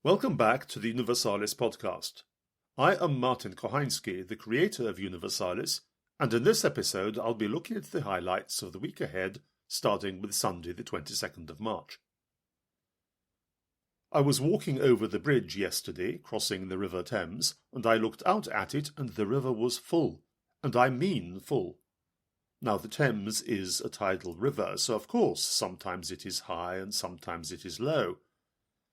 Welcome back to the Universalis podcast. I am Martin Kochański, the creator of Universalis, and in this episode I'll be looking at the highlights of the week ahead, starting with Sunday the 22nd of March. I was walking over the bridge yesterday, crossing the River Thames, and I looked out at it and the river was full, and I mean full. Now the Thames is a tidal river, so of course sometimes it is high and sometimes it is low.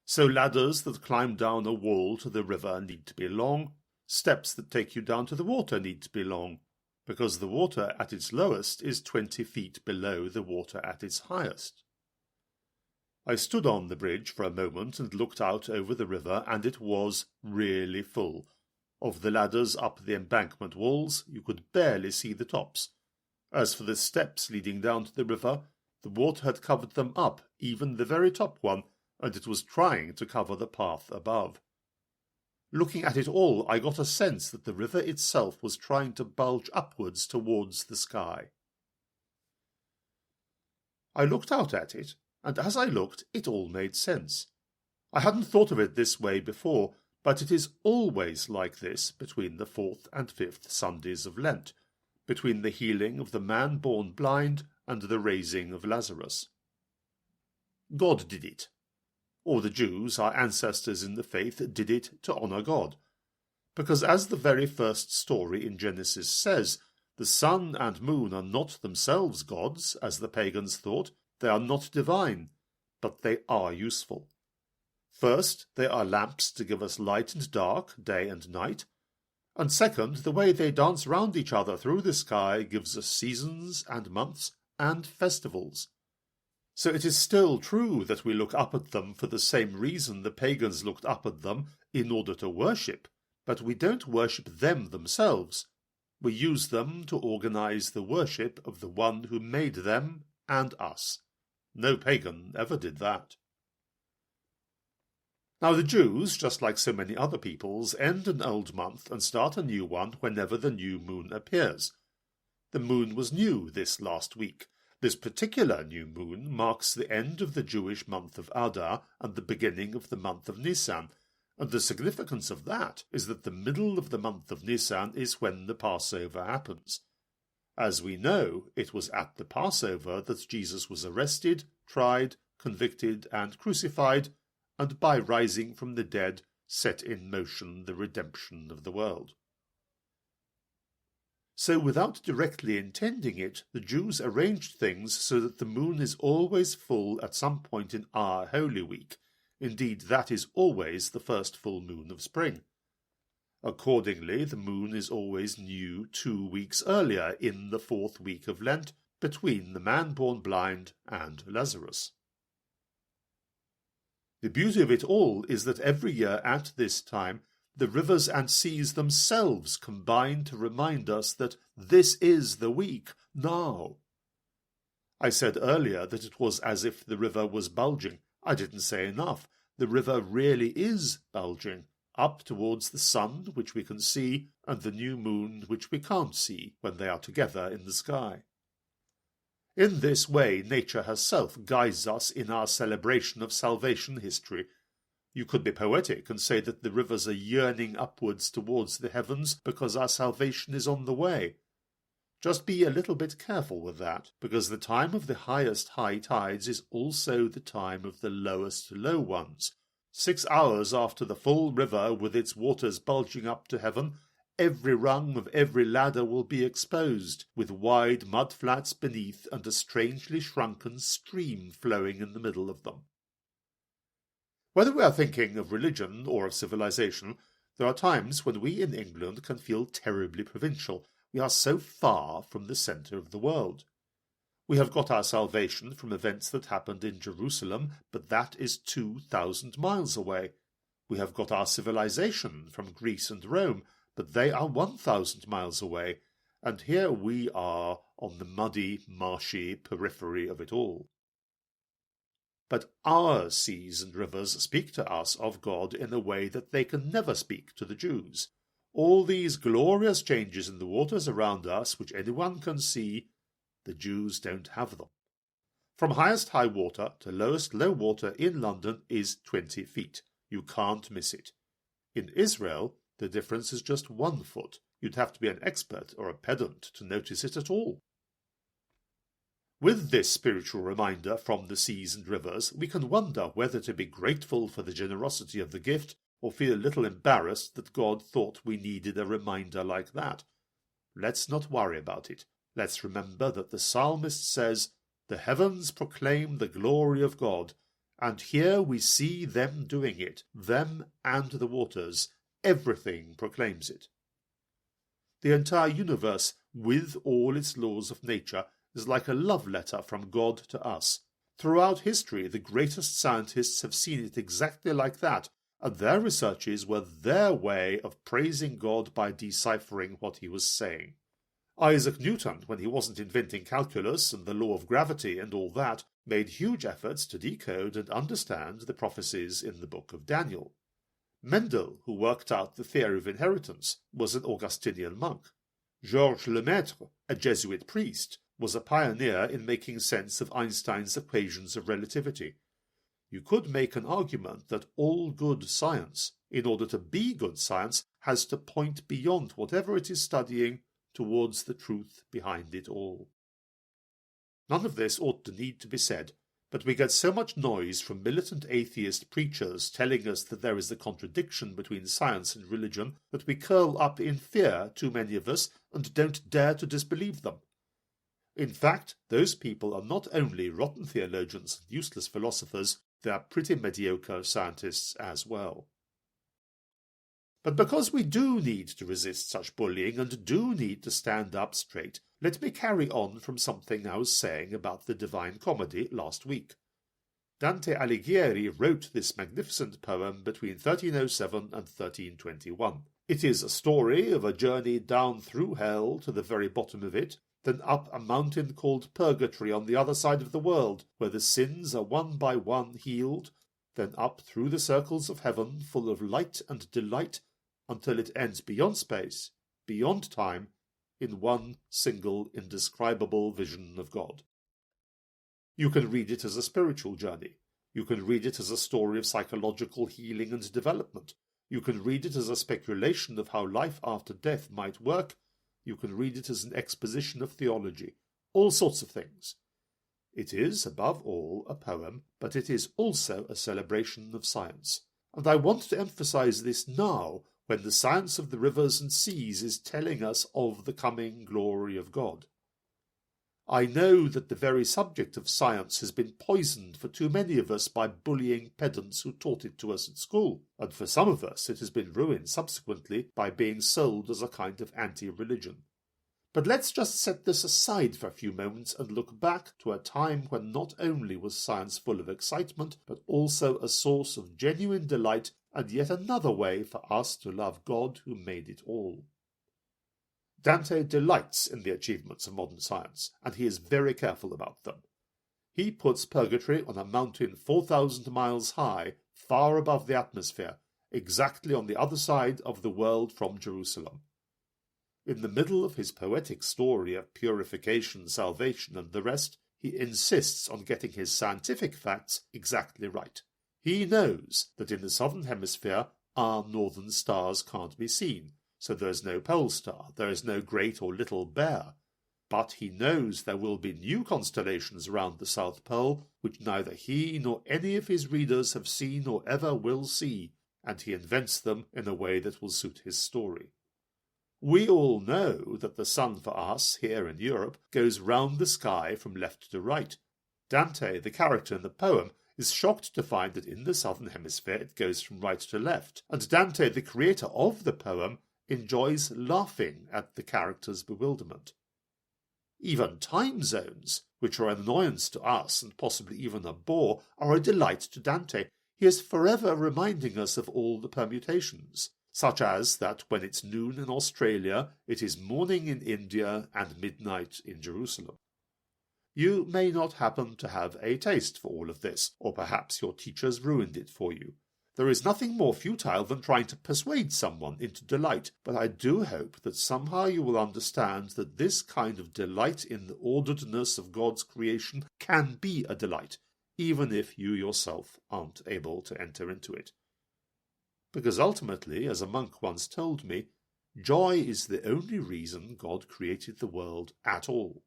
So ladders that climb down a wall to the river need to be long, steps that take you down to the water need to be long, because the water at its lowest is 20 feet below the water at its highest. I stood on the bridge for a moment and looked out over the river, and it was really full. Of the ladders up the embankment walls, you could barely see the tops. As for the steps leading down to the river, the water had covered them up, even the very top one, and it was trying to cover the path above. Looking at it all, I got a sense that the river itself was trying to bulge upwards towards the sky. I looked out at it, and as I looked, it all made sense. I hadn't thought of it this way before, but it is always like this between the 4th and 5th Sundays of Lent, between the healing of the man born blind and the raising of Lazarus. God did it. Or the Jews, our ancestors in the faith, did it to honour God. Because as the very first story in Genesis says, the sun and moon are not themselves gods, as the pagans thought. They are not divine, but they are useful. First, they are lamps to give us light and dark, day and night. And second, the way they dance round each other through the sky gives us seasons and months and festivals. So it is still true that we look up at them for the same reason the pagans looked up at them, in order to worship, but we don't worship them themselves. We use them to organize the worship of the one who made them and us. No pagan ever did that. Now the Jews, just like so many other peoples, end an old month and start a new one whenever the new moon appears. The moon was new this last week. This particular new moon marks the end of the Jewish month of Adar and the beginning of the month of Nisan, and the significance of that is that the middle of the month of Nisan is when the Passover happens. As we know, it was at the Passover that Jesus was arrested, tried, convicted, and crucified, and by rising from the dead set in motion the redemption of the world. So without directly intending it, the Jews arranged things so that the moon is always full at some point in our Holy Week. Indeed, that is always the first full moon of spring. Accordingly, the moon is always new 2 weeks earlier in the 4th week of Lent, between the man born blind and Lazarus. The beauty of it all is that every year at this time, the rivers and seas themselves combine to remind us that this is the week, now. I said earlier that it was as if the river was bulging. I didn't say enough. The river really is bulging, up towards the sun, which we can see, and the new moon, which we can't see when they are together in the sky. In this way, nature herself guides us in our celebration of salvation history. You could be poetic and say that the rivers are yearning upwards towards the heavens because our salvation is on the way. Just be a little bit careful with that, because the time of the highest high tides is also the time of the lowest low ones. 6 hours after the full river with its waters bulging up to heaven, every rung of every ladder will be exposed, with wide mudflats beneath and a strangely shrunken stream flowing in the middle of them. Whether we are thinking of religion or of civilization, there are times when we in England can feel terribly provincial. We are so far from the centre of the world. We have got our salvation from events that happened in Jerusalem, but that is 2,000 miles away. We have got our civilization from Greece and Rome, but they are 1,000 miles away, and here we are on the muddy, marshy periphery of it all. But our seas and rivers speak to us of God in a way that they can never speak to the Jews. All these glorious changes in the waters around us, which anyone can see, the Jews don't have them. From highest high water to lowest low water in London is 20 feet. You can't miss it. In Israel, the difference is just 1 foot. You'd have to be an expert or a pedant to notice it at all. With this spiritual reminder from the seas and rivers, we can wonder whether to be grateful for the generosity of the gift or feel a little embarrassed that God thought we needed a reminder like that. Let's not worry about it. Let's remember that the psalmist says, "The heavens proclaim the glory of God, and here we see them doing it, them and the waters. Everything proclaims it." The entire universe, with all its laws of nature, is like a love letter from God to us. Throughout history, the greatest scientists have seen it exactly like that, and their researches were their way of praising God by deciphering what he was saying. Isaac Newton, when he wasn't inventing calculus and the law of gravity and all that, made huge efforts to decode and understand the prophecies in the book of Daniel. Mendel, who worked out the theory of inheritance, was an Augustinian monk. Georges Lemaitre, a Jesuit priest, was a pioneer in making sense of Einstein's equations of relativity. You could make an argument that all good science, in order to be good science, has to point beyond whatever it is studying towards the truth behind it all. None of this ought to need to be said, but we get so much noise from militant atheist preachers telling us that there is a contradiction between science and religion that we curl up in fear, too many of us, and don't dare to disbelieve them. In fact, those people are not only rotten theologians and useless philosophers, they are pretty mediocre scientists as well. But because we do need to resist such bullying and do need to stand up straight, let me carry on from something I was saying about the Divine Comedy last week. Dante Alighieri wrote this magnificent poem between 1307 and 1321. It is a story of a journey down through hell to the very bottom of it, then up a mountain called Purgatory on the other side of the world, where the sins are one by one healed, then up through the circles of heaven full of light and delight, until it ends beyond space, beyond time, in one single indescribable vision of God. You can read it as a spiritual journey. You can read it as a story of psychological healing and development. You can read it as a speculation of how life after death might work. You can read it as an exposition of theology. All sorts of things. It is, above all, a poem, but it is also a celebration of science. And I want to emphasize this now, when the science of the rivers and seas is telling us of the coming glory of God. I know that the very subject of science has been poisoned for too many of us by bullying pedants who taught it to us at school, and for some of us it has been ruined subsequently by being sold as a kind of anti-religion. But let's just set this aside for a few moments and look back to a time when not only was science full of excitement, but also a source of genuine delight and yet another way for us to love God who made it all. Dante delights in the achievements of modern science, and he is very careful about them. He puts Purgatory on a mountain 4,000 miles high, far above the atmosphere, exactly on the other side of the world from Jerusalem. In the middle of his poetic story of purification, salvation, and the rest, he insists on getting his scientific facts exactly right. He knows that in the southern hemisphere our northern stars can't be seen, so there is no pole star, there is no great or little bear. But he knows there will be new constellations around the South Pole, which neither he nor any of his readers have seen or ever will see, and he invents them in a way that will suit his story. We all know that the sun for us, here in Europe, goes round the sky from left to right. Dante, the character in the poem, is shocked to find that in the southern hemisphere it goes from right to left, and Dante, the creator of the poem, enjoys laughing at the character's bewilderment. Even time zones, which are an annoyance to us and possibly even a bore, are a delight to Dante. He is forever reminding us of all the permutations, such as that when it's noon in Australia, it is morning in India and midnight in Jerusalem. You may not happen to have a taste for all of this, or perhaps your teachers ruined it for you. There is nothing more futile than trying to persuade someone into delight, but I do hope that somehow you will understand that this kind of delight in the orderedness of God's creation can be a delight, even if you yourself aren't able to enter into it. because ultimately, as a monk once told me, joy is the only reason God created the world at all.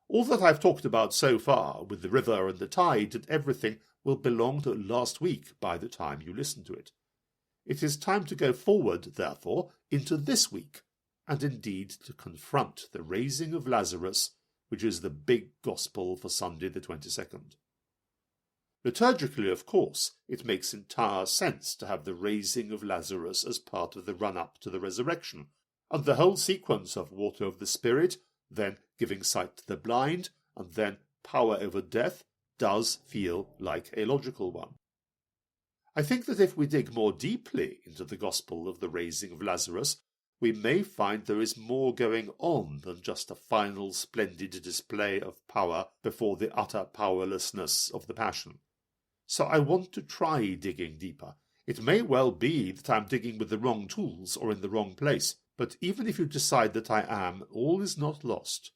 All that I've talked about so far, with the river and the tide and everything, will belong to last week by the time you listen to it. It is time to go forward, therefore, into this week, and indeed to confront the raising of Lazarus, which is the big gospel for Sunday the 22nd. Liturgically, of course, it makes entire sense to have the raising of Lazarus as part of the run-up to the resurrection, and the whole sequence of water of the Spirit, then giving sight to the blind, and then power over death, does feel like a logical one. I think that if we dig more deeply into the gospel of the raising of Lazarus, we may find there is more going on than just a final splendid display of power before the utter powerlessness of the Passion. So I want to try digging deeper. It may well be that I'm digging with the wrong tools or in the wrong place, but even if you decide that I am, all is not lost.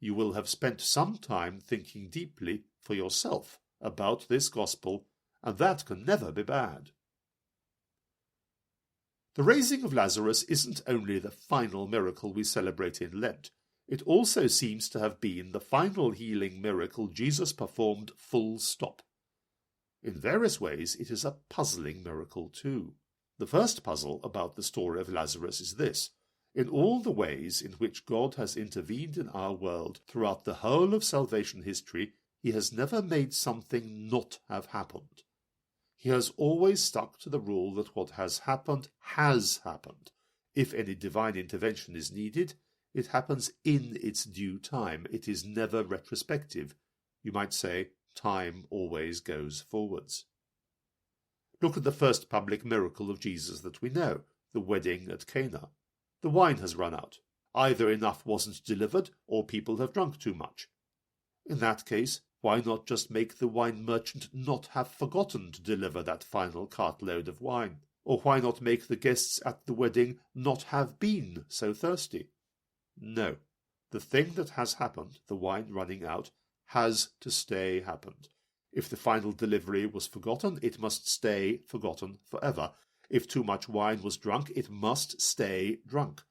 You will have spent some time thinking deeply for yourself about this gospel, and that can never be bad. The raising of Lazarus isn't only the final miracle we celebrate in Lent. It also seems to have been the final healing miracle Jesus performed full stop. In various ways, it is a puzzling miracle too. The first puzzle about the story of Lazarus is this. In all the ways in which God has intervened in our world throughout the whole of salvation history, he has never made something not have happened. He has always stuck to the rule that what has happened. If any divine intervention is needed, it happens in its due time. It is never retrospective. You might say, time always goes forwards. Look at the first public miracle of Jesus that we know, the wedding at Cana. The wine has run out. Either enough wasn't delivered, or people have drunk too much. In that case, why not just make the wine merchant not have forgotten to deliver that final cartload of wine? Or why not make the guests at the wedding not have been so thirsty? No. The thing that has happened, the wine running out, has to stay happened. If the final delivery was forgotten, it must stay forgotten forever. If too much wine was drunk, it must stay drunk.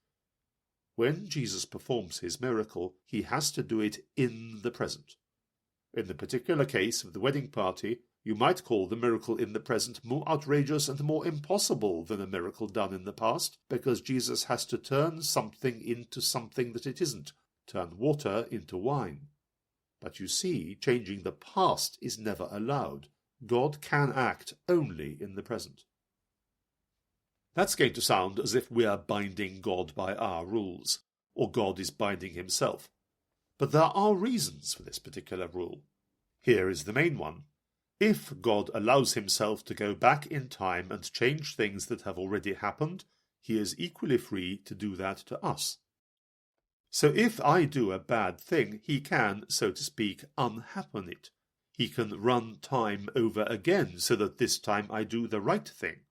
When Jesus performs his miracle, he has to do it in the present. In the particular case of the wedding party, you might call the miracle in the present more outrageous and more impossible than a miracle done in the past, because Jesus has to turn something into something that it isn't, turn water into wine. But you see, changing the past is never allowed. God can act only in the present. That's going to sound as if we are binding God by our rules, or God is binding himself. But there are reasons for this particular rule. Here is the main one. If God allows himself to go back in time and change things that have already happened, he is equally free to do that to us. So if I do a bad thing, he can, so to speak, unhappen it. He can run time over again so that this time I do the right thing.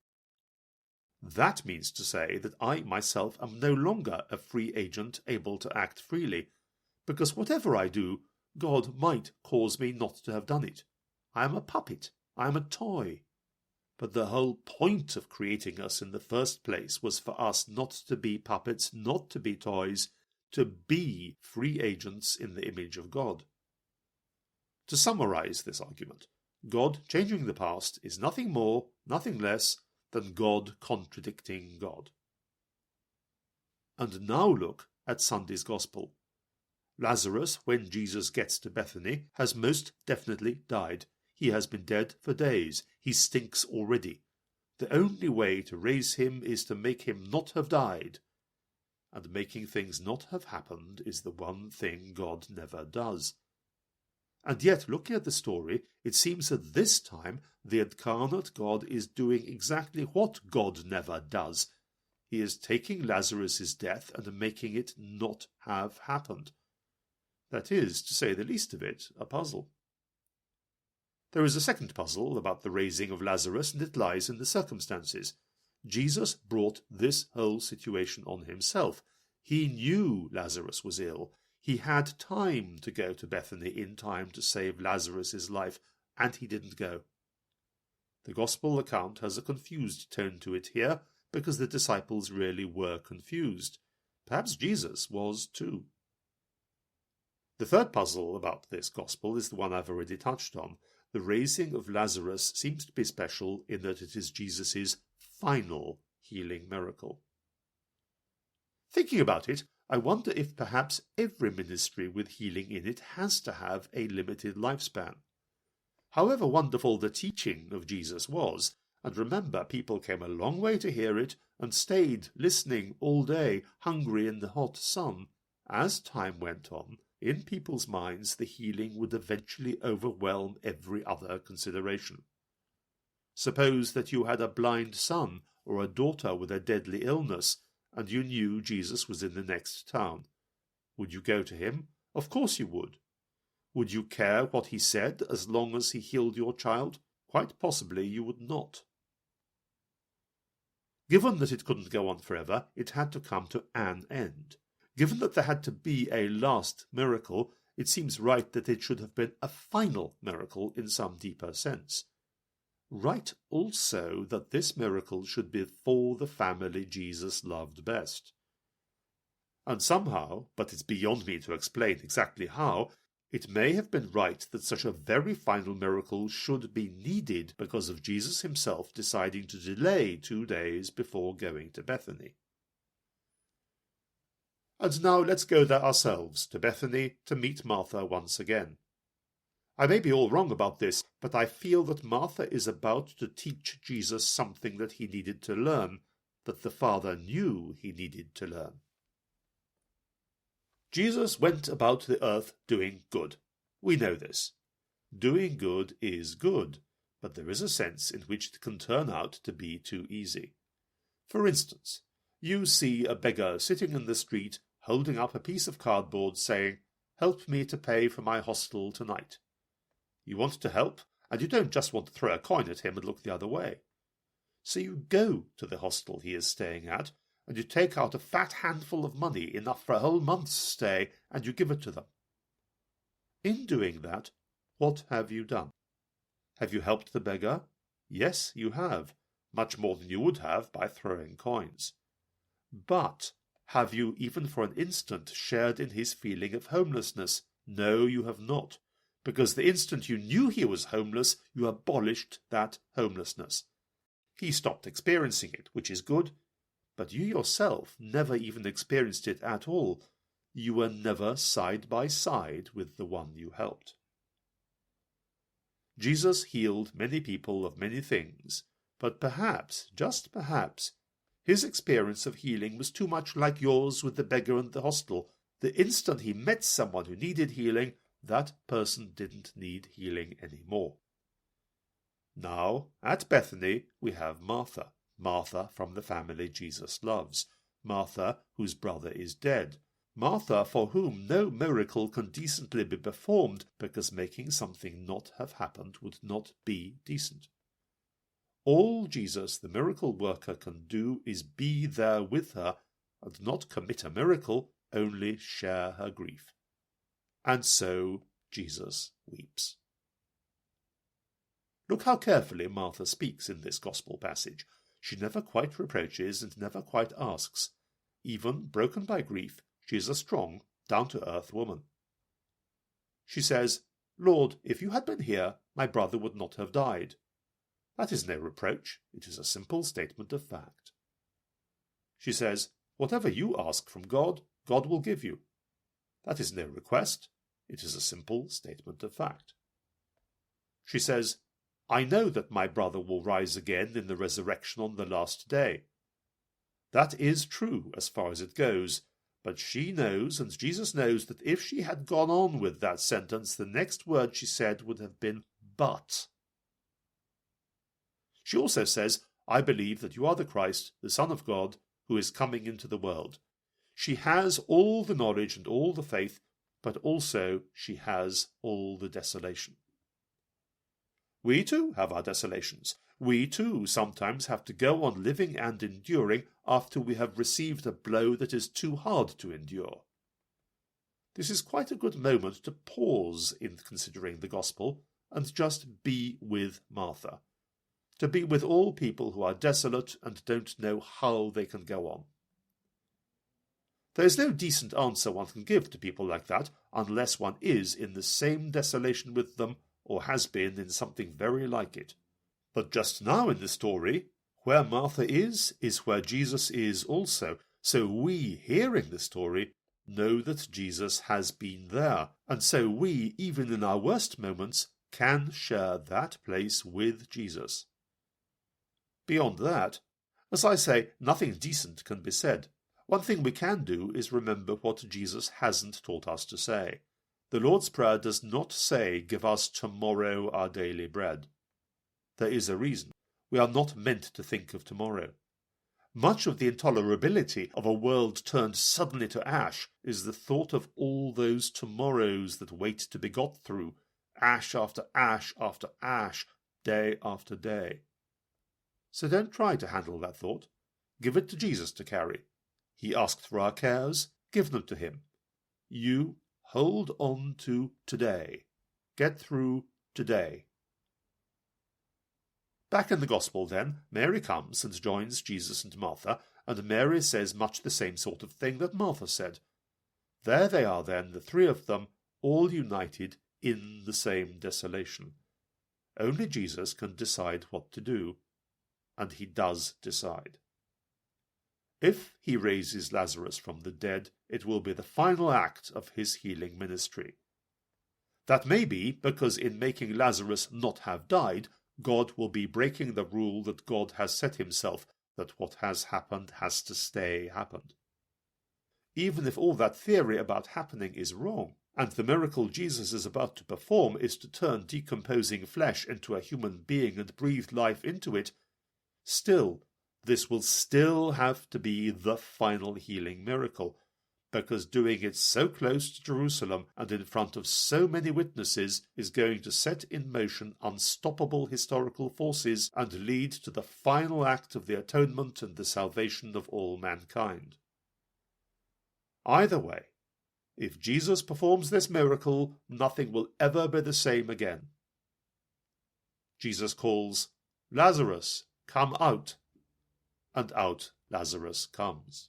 That means to say that I myself am no longer a free agent able to act freely, because whatever I do, God might cause me not to have done it. I am a puppet. I am a toy. But the whole point of creating us in the first place was for us not to be puppets, not to be toys, to be free agents in the image of God. To summarize this argument, God changing the past is nothing more, nothing less than God contradicting God. And now look at Sunday's Gospel. Lazarus, when Jesus gets to Bethany, has most definitely died. He has been dead for days. He stinks already. The only way to raise him is to make him not have died. And making things not have happened is the one thing God never does. And yet, looking at the story, it seems that this time the incarnate God is doing exactly what God never does. He is taking Lazarus' death and making it not have happened. That is, to say the least of it, a puzzle. There is a second puzzle about the raising of Lazarus, and it lies in the circumstances. Jesus brought this whole situation on himself. He knew Lazarus was ill. He had time to go to Bethany in time to save Lazarus' life, and he didn't go. The Gospel account has a confused tone to it here, because the disciples really were confused. Perhaps Jesus was too. The third puzzle about this Gospel is the one I've already touched on. The raising of Lazarus seems to be special in that it is Jesus' final healing miracle. Thinking about it, I wonder if perhaps every ministry with healing in it has to have a limited lifespan. However wonderful the teaching of Jesus was, and remember, people came a long way to hear it and stayed listening all day, hungry in the hot sun, as time went on, in people's minds the healing would eventually overwhelm every other consideration. Suppose that you had a blind son or a daughter with a deadly illness, and you knew Jesus was in the next town. Would you go to him? Of course you would. Would you care what he said as long as he healed your child? Quite possibly you would not. Given that it couldn't go on forever, it had to come to an end. Given that there had to be a last miracle, it seems right that it should have been a final miracle in some deeper sense. Right also that this miracle should be for the family Jesus loved best. And somehow, but it's beyond me to explain exactly how, it may have been right that such a very final miracle should be needed because of Jesus himself deciding to delay 2 days before going to Bethany. And now let's go there ourselves, to Bethany, to meet Martha once again. I may be all wrong about this, but I feel that Martha is about to teach Jesus something that he needed to learn, that the Father knew he needed to learn. Jesus went about the earth doing good. We know this. Doing good is good, but there is a sense in which it can turn out to be too easy. For instance, you see a beggar sitting in the street holding up a piece of cardboard saying, "Help me to pay for my hostel tonight." You want to help, and you don't just want to throw a coin at him and look the other way. So you go to the hostel he is staying at, and you take out a fat handful of money, enough for a whole month's stay, and you give it to them. In doing that, what have you done? Have you helped the beggar? Yes, you have, much more than you would have by throwing coins. But have you even for an instant shared in his feeling of homelessness? No, you have not, because the instant you knew he was homeless, you abolished that homelessness. He stopped experiencing it, which is good, but you yourself never even experienced it at all. You were never side by side with the one you helped. Jesus healed many people of many things, but perhaps, just perhaps, his experience of healing was too much like yours with the beggar and the hostel. The instant he met someone who needed healing, that person didn't need healing anymore. Now, at Bethany, we have Martha. Martha from the family Jesus loves. Martha, whose brother is dead. Martha, for whom no miracle can decently be performed, because making something not have happened would not be decent. All Jesus, the miracle worker, can do is be there with her, and not commit a miracle, only share her grief. And so Jesus weeps. Look how carefully Martha speaks in this gospel passage. She never quite reproaches and never quite asks. Even broken by grief, she is a strong, down-to-earth woman. She says, "Lord, if you had been here, my brother would not have died." That is no reproach. It is a simple statement of fact. She says, "Whatever you ask from God, God will give you." That is no request. It is a simple statement of fact. She says, "I know that my brother will rise again in the resurrection on the last day." That is true as far as it goes, but she knows, and Jesus knows, that if she had gone on with that sentence, the next word she said would have been "but." She also says, "I believe that you are the Christ, the Son of God, who is coming into the world." She has all the knowledge and all the faith, but also she has all the desolation. We too have our desolations. We too sometimes have to go on living and enduring after we have received a blow that is too hard to endure. This is quite a good moment to pause in considering the gospel and just be with Martha. to be with all people who are desolate and don't know how they can go on. There is no decent answer one can give to people like that unless one is in the same desolation with them or has been in something very like it. But just now in the story, where Martha is where Jesus is also. So we, hearing the story, know that Jesus has been there, and so we, even in our worst moments, can share that place with Jesus. Beyond that, as I say, nothing decent can be said. One thing we can do is remember what Jesus hasn't taught us to say. The Lord's Prayer does not say, "Give us tomorrow our daily bread." There is a reason. We are not meant to think of tomorrow. Much of the intolerability of a world turned suddenly to ash is the thought of all those tomorrows that wait to be got through, ash after ash after ash, day after day. So don't try to handle that thought. Give it to Jesus to carry. He asked for our cares. Give them to him. You hold on to today. Get through today. Back in the Gospel, then, Mary comes and joins Jesus and Martha, and Mary says much the same sort of thing that Martha said. There they are then, the three of them, all united in the same desolation. Only Jesus can decide what to do, and he does decide. If he raises Lazarus from the dead, it will be the final act of his healing ministry. That may be because in making Lazarus not have died, God will be breaking the rule that God has set himself, that what has happened has to stay happened. Even if all that theory about happening is wrong, and the miracle Jesus is about to perform is to turn decomposing flesh into a human being and breathe life into it, still, this will still have to be the final healing miracle, because doing it so close to Jerusalem and in front of so many witnesses is going to set in motion unstoppable historical forces and lead to the final act of the atonement and the salvation of all mankind. Either way, if Jesus performs this miracle, nothing will ever be the same again. Jesus calls, "Lazarus, come out," and out Lazarus comes.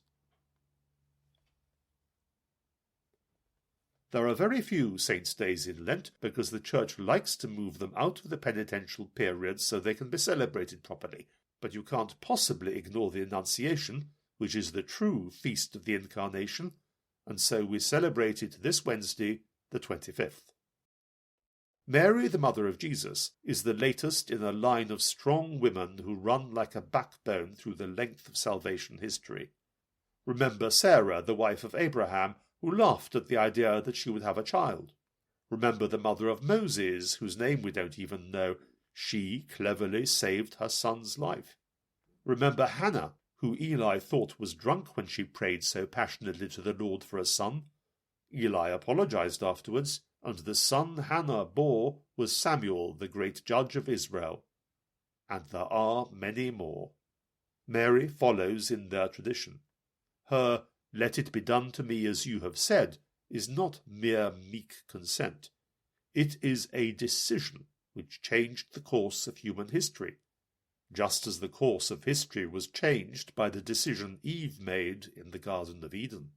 There are very few saints' days in Lent because the Church likes to move them out of the penitential period so they can be celebrated properly, but you can't possibly ignore the Annunciation, which is the true feast of the Incarnation, and so we celebrate it this Wednesday, the 25th. Mary, the mother of Jesus, is the latest in a line of strong women who run like a backbone through the length of salvation history. Remember Sarah, the wife of Abraham, who laughed at the idea that she would have a child. Remember the mother of Moses, whose name we don't even know. She cleverly saved her son's life. Remember Hannah, who Eli thought was drunk when she prayed so passionately to the Lord for a son. Eli apologized afterwards, and the son Hannah bore was Samuel, the great judge of Israel. And there are many more. Mary follows in their tradition. Her "Let it be done to me as you have said" is not mere meek consent. It is a decision which changed the course of human history, just as the course of history was changed by the decision Eve made in the Garden of Eden.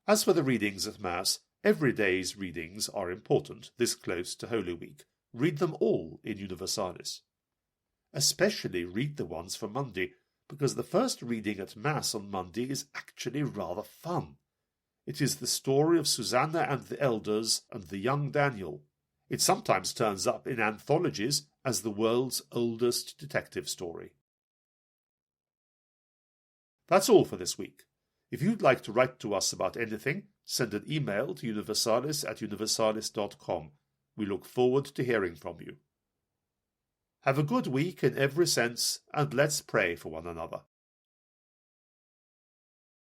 As for the readings at Mass, every day's readings are important this close to Holy Week. Read them all in Universalis. Especially read the ones for Monday, because the first reading at Mass on Monday is actually rather fun. It is the story of Susanna and the elders and the young Daniel. It sometimes turns up in anthologies as the world's oldest detective story. That's all for this week. If you'd like to write to us about anything, send an email to universalis@universalis.com. We look forward to hearing from you. Have a good week in every sense, and let's pray for one another.